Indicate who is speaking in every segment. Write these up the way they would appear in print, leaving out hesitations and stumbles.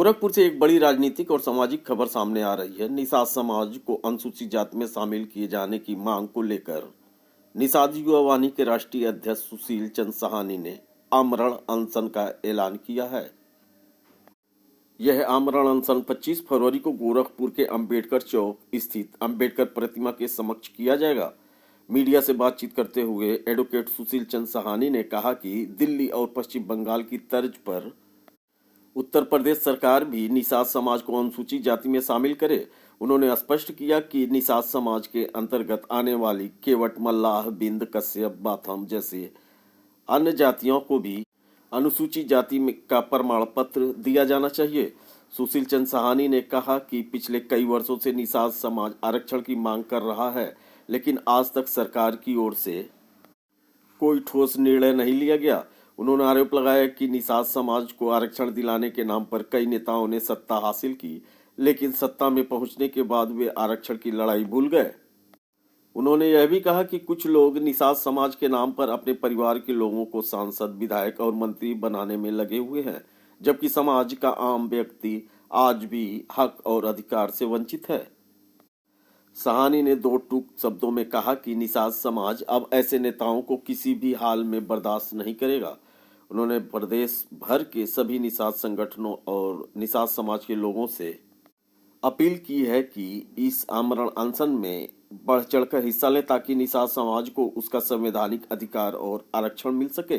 Speaker 1: गोरखपुर से एक बड़ी राजनीतिक और सामाजिक खबर सामने आ रही है। निषाद समाज को अनुसूचित जाति में शामिल किए जाने की मांग को लेकर निषाद युवा वाहिनी के राष्ट्रीय अध्यक्ष सुशील चंद्र सहानी ने आमरण अनशन का ऐलान किया है। यह आमरण अनशन 25 फरवरी को गोरखपुर के अंबेडकर चौक स्थित अंबेडकर प्रतिमा के समक्ष किया जाएगा। मीडिया से बातचीत करते हुए एडवोकेट सुशील चंद्र सहानी ने कहा कि दिल्ली और पश्चिम बंगाल की तर्ज पर उत्तर प्रदेश सरकार भी निषाद समाज को अनुसूचित जाति में शामिल करे। उन्होंने स्पष्ट किया कि निषाद समाज के अंतर्गत आने वाली केवट, मल्लाह, बिंद, कश्यप, बाथम जैसे अन्य जातियों को भी अनुसूचित जाति का प्रमाण पत्र दिया जाना चाहिए। सुशील चंद्र सहानी ने कहा कि पिछले कई वर्षों से निषाद समाज आरक्षण की मांग कर रहा है, लेकिन आज तक सरकार की ओर से कोई ठोस निर्णय नहीं लिया गया। उन्होंने आरोप लगाया कि निषाद समाज को आरक्षण दिलाने के नाम पर कई नेताओं ने सत्ता हासिल की, लेकिन सत्ता में पहुंचने के बाद वे आरक्षण की लड़ाई भूल गए। उन्होंने यह भी कहा कि कुछ लोग निषाद समाज के नाम पर अपने परिवार के लोगों को सांसद, विधायक और मंत्री बनाने में लगे हुए हैं, जबकि समाज का आम व्यक्ति आज भी हक और अधिकार से वंचित है। सहानी ने दो टूक शब्दों में कहा कि निषाद समाज अब ऐसे नेताओं को किसी भी हाल में बर्दाश्त नहीं करेगा। उन्होंने प्रदेश भर के सभी निषाद संगठनों और निषाद समाज के लोगों से अपील की है कि इस आमरण अनशन में बढ़ चढ़कर हिस्सा लें, ताकि निषाद समाज को उसका संवैधानिक अधिकार और आरक्षण मिल सके।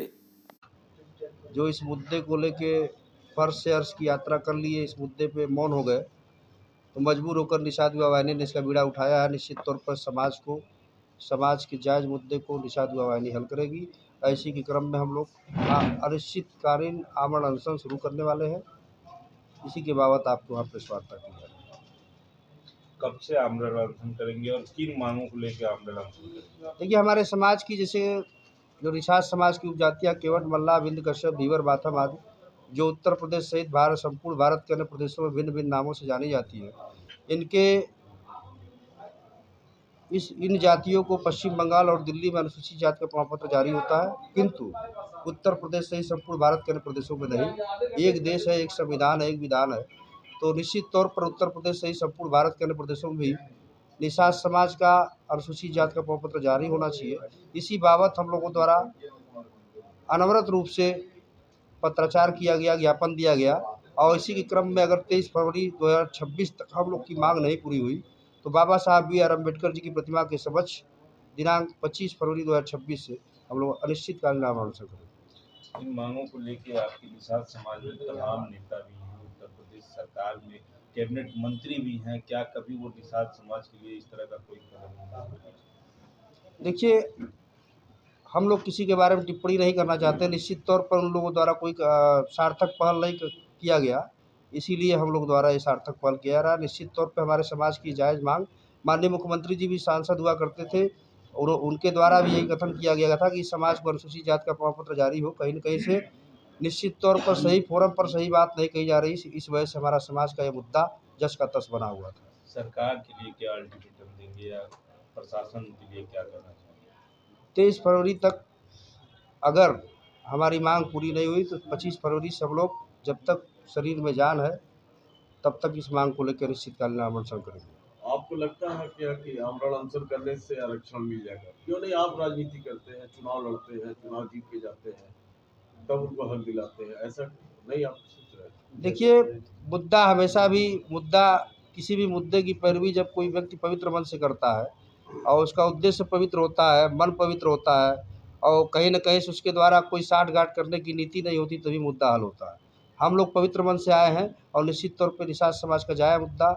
Speaker 2: जो इस मुद्दे को लेके फर्श से अर्श की यात्रा कर लिए, इस मुद्दे पे मौन हो गए, तो मजबूर होकर निषाद युवा वाहिनी ने इसका बीड़ा उठाया है। निश्चित तौर पर समाज के जायज़ मुद्दे को निषाद युवा वाहिनी हल करेगी। ऐसी के क्रम में हम लोग अनिश्चितकालीन आमरण अनशन शुरू करने वाले हैं। इसी के बाबत आपको वहाँ प्रेस वार्ता की है।
Speaker 3: कब से आमरण अनशन करेंगे और किन मांगों को लेकर आमरण अनशन करेंगे?
Speaker 2: देखिए, हमारे समाज की जैसे जो निषाद समाज की उपजातियाँ केवट, मल्लाह, बिंद, कश्यप, धीवर, बाथम आदि जो उत्तर प्रदेश सहित संपूर्ण भारत के अन्य प्रदेशों में भिन्न भिन्न नामों से जानी जाती है, इन जातियों को पश्चिम बंगाल और दिल्ली में अनुसूचित जाति का प्रमाण पत्र जारी होता है, किंतु उत्तर प्रदेश सहित संपूर्ण भारत के अन्य प्रदेशों में नहीं। एक देश है, एक संविधान है, एक विधान है। तो निश्चित तौर पर उत्तर प्रदेश सहित संपूर्ण भारत के अन्य प्रदेशों में भी निषाद समाज का अनुसूचित जाति का प्रमाण पत्र जारी होना चाहिए। इसी बाबत हम लोगों द्वारा अनवरत रूप से पत्राचार किया गया, ज्ञापन दिया गया, और इसी के क्रम में अगर 23 फरवरी 2026 तक हम लोग की मांग नहीं पूरी हुई तो बाबा साहब बी आर अम्बेडकर जी की प्रतिमा के समक्ष दिनांक 25 फरवरी 2026 से हम लोग अनिश्चितकालीन आमरण अनशन करेंगे।
Speaker 3: इन मांगों को लेकर आपके निषाद समाज में तमाम नेता भी हैं, उत्तर प्रदेश सरकार में कैबिनेट मंत्री भी हैं, क्या कभी वो निषाद समाज के लिए इस तरह का कोई कदम?
Speaker 2: देखिए, हम लोग किसी के बारे में टिप्पणी नहीं करना चाहते। निश्चित तौर पर उन लोगों द्वारा कोई सार्थक पहल नहीं किया गया, इसीलिए हम लोग द्वारा ये सार्थक पहल किया रहा। निश्चित तौर पर हमारे समाज की जायज़ मांग, माननीय मुख्यमंत्री जी भी सांसद हुआ करते थे और उनके द्वारा भी यही कथन किया गया था कि समाज को अनुसूचित जाति का प्रमाण पत्र जारी हो। कहीं न कहीं से निश्चित तौर पर सही फोरम पर सही बात नहीं कही जा रही, इस वजह से हमारा समाज का ये मुद्दा जस का तस बना हुआ था।
Speaker 3: सरकार के लिए क्या अल्टीमेटम देंगे या प्रशासन के लिए क्या करना चाहिए?
Speaker 2: 23 फरवरी तक अगर हमारी मांग पूरी नहीं हुई तो 25 फरवरी से हम लोग जब तक शरीर में जान है तब तक इस मांग को लेकर निश्चितकालीन आमरण अनशन करेंगे।
Speaker 4: आपको लगता है क्या कि आमरण अनशन करने से आरक्षण मिल जाएगा? क्यों नहीं? आप राजनीति करते हैं, चुनाव लड़ते हैं, चुनाव जीत के जाते हैं, तब उनको हक दिलाते हैं, ऐसा नहीं आप सोच रहे?
Speaker 2: देखिए, मुद्दा हमेशा भी किसी भी मुद्दे की पैरवी जब कोई व्यक्ति पवित्र मन से करता है और उसका उद्देश्य पवित्र होता है, मन पवित्र होता है और कहीं न कहीं से उसके द्वारा कोई साठ-गांठ करने की नीति नहीं होती, तभी मुद्दा हल होता है। हम लोग पवित्र मन से आए हैं और निश्चित तौर पे निषाद समाज का जायज़ मुद्दा,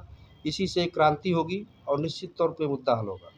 Speaker 2: इसी से एक क्रांति होगी और निश्चित तौर पे मुद्दा हल होगा।